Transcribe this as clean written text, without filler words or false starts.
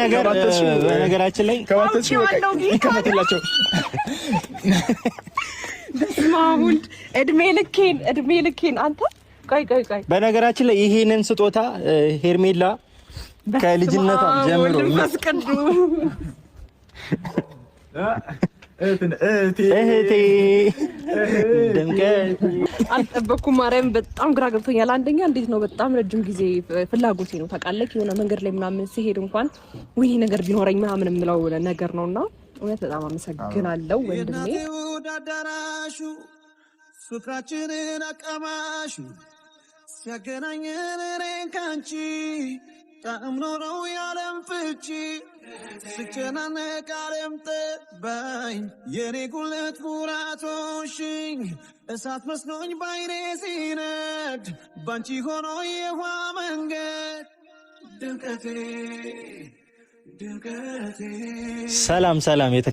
በነገራችን ላይ ከማተችሁ ይከፈትላቸው። ስማሁን እድሜ ልኬን አንተ ቆይ በነገራችን ላይ ይሄንን ስጦታ ሄርሜላ ከልጅነቷ ጀምሮ መስቀዱ እህቴ ድምቀት አልጠበኩም። ማርያም በጣም ግራ ገብቶኛል። አንደኛ እንዴት ነው በጣም ረጅም ጊዜ ፍላጎቴ ነው ታውቃለህ። የሆነ መንገድ ላይ ምናምን ሲሄድ እንኳን ወይ ነገር ቢኖረኝ ምናምን የምለው ነገር ነውና እውነት በጣም አመሰግናለሁ ወንድሜ። ዳዳራሹ ፍቅራችንን አቀማሹ ሲያገናኘን እኔን ካንቺ ጣዕም ኖረው ያለም ፍቺ ስጨናነቅ ዓለም ጠባኝ የኔ ጉልት ኩራቶሽኝ እሳት መስሎኝ ባይኔ ሲነድ ባንቺ ሆኖ የውሃ መንገድ ድምቀቴ ሰላም